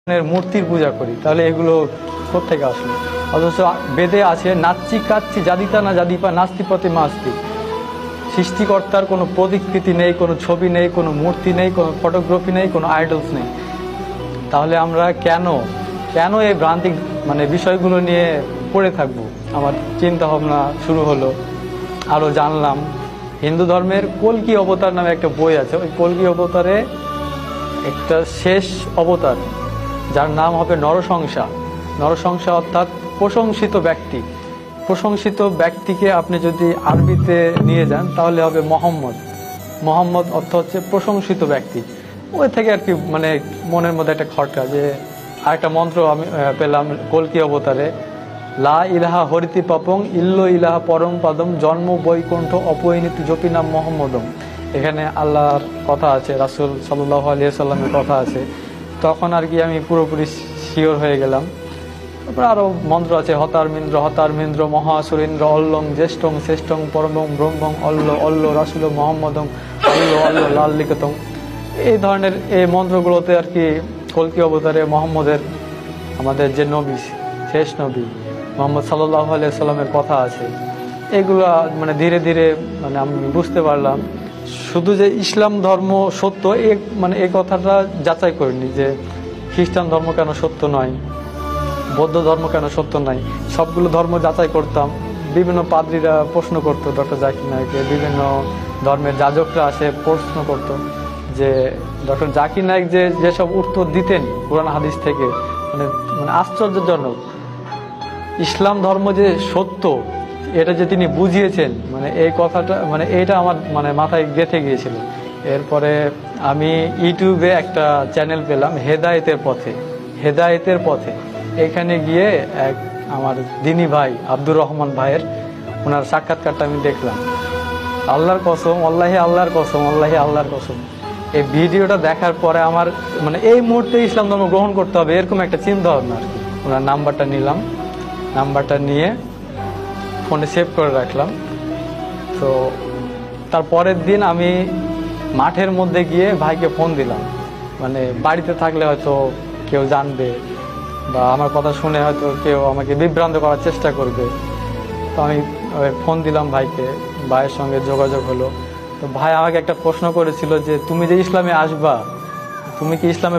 মূর্তির পূজা করি, তাহলে এগুলো কোত্থেকে আসলো? অথচ বেদে আছে নাচ্চি কাচ্চি জাদিতা না জাদিপা নাস্তি প্রতিমা আস্তি। সৃষ্টিকর্তার কোনো প্রতিকৃতি নেই, কোনো ছবি নেই, কোনো মূর্তি নেই, কোনো ফটোগ্রাফি নেই, কোনো আইডলস নেই। তাহলে আমরা কেন এই ভ্রান্তিক বিষয়গুলো নিয়ে পড়ে থাকবো? আমার চিন্তা ভাবনা শুরু হলো, আরও জানলাম। হিন্দু ধর্মের কল্কি অবতার নামে একটা বই আছে। ওই কল্কি অবতারে একটা শেষ অবতার, যার নাম হবে নরসংসা। নরসংসা অর্থাৎ প্রশংসিত ব্যক্তি। প্রশংসিত ব্যক্তিকে আপনি যদি আরবিতে নিয়ে যান তাহলে হবে মোহাম্মদ। মোহাম্মদ অর্থ হচ্ছে প্রশংসিত ব্যক্তি। ওই থেকে আর কি মনের মধ্যে একটা খটকা, যে আরেকটা মন্ত্র আমি পেলাম কল্কি অবতারে, লা ইলাহা হরিতি পাপং ইল্লো ইলাহা পরম পাদম জন্ম বৈকুণ্ঠ অপরিণীতি জপি নাম মোহাম্মদম। এখানে আল্লাহর কথা আছে, রাসূল সাল্লাল্লাহু আলাইহি সাল্লামের কথা আছে। তখন আর কি আমি পুরোপুরি শিওর হয়ে গেলাম। তারপরে আরও মন্ত্র আছে, হতারমিন্দ্র মহাসুরেন্দ্র অল্লং জ্যেষ্ঠং শ্রেষ্ঠং পরমং ব্রহ্মং অল্ল রাসূল মোহাম্মদং অল্ল লাল্লিকতং। এই ধরনের এই মন্ত্রগুলোতে আর কি কল্কি অবতারে মোহাম্মদের, আমাদের যে নবী, শেষ নবী মুহাম্মদ সাল্লাল্লাহু আলাইহি সাল্লামের কথা আছে। এগুলো ধীরে ধীরে আমি বুঝতে পারলাম, শুধু যে ইসলাম ধর্ম সত্য এই কথাটা যাচাই করিনি, যে খ্রিস্টান ধর্ম কেন সত্য নয়, বৌদ্ধ ধর্ম কেন সত্য নয়। সবগুলো ধর্ম যাচাই করতাম। বিভিন্ন পাদ্রীরা প্রশ্ন করতো ডক্টর জাকির নায়েককে, বিভিন্ন ধর্মের যাজকরা আসে প্রশ্ন করতো, যে ডক্টর জাকির নায়েক যেসব উত্তর দিতেন কোরআন হাদিস থেকে, আশ্চর্যজনক। ইসলাম ধর্ম যে সত্য এটা যে তিনি বুঝিয়েছেন, এই কথাটা এইটা আমার মাথায় গেঁথে গিয়েছিল। এরপরে আমি ইউটিউবে একটা চ্যানেল পেলাম, হেদায়েতের পথে। এখানে গিয়ে আমার দিনী ভাই আব্দুর রহমান ভাইয়ের ওনার সাক্ষাৎকারটা আমি দেখলাম। আল্লাহর কসম, আল্লাহর কসম, এই ভিডিওটা দেখার পরে আমার এই মুহূর্তে ইসলাম ধর্ম গ্রহণ করতে হবে, এরকম একটা চিন্তা ভাবনা আর কি। ওনার নাম্বারটা নিলাম, নাম্বারটা নিয়ে ফোনে সেভ করে রাখলাম। তো তার পরের দিন আমি মাঠের মধ্যে গিয়ে ভাইকে ফোন দিলাম। বাড়িতে থাকলে হয়তো কেউ জানবে, বা আমার কথা শুনে হয়তো কেউ আমাকে বিভ্রান্ত করার চেষ্টা করবে। তো আমি ফোন দিলাম ভাইকে, ভাইয়ের সঙ্গে যোগাযোগ হলো। তো ভাই আমাকে একটা প্রশ্ন করেছিল, যে তুমি যে ইসলামে আসবা, তুমি কি ইসলামে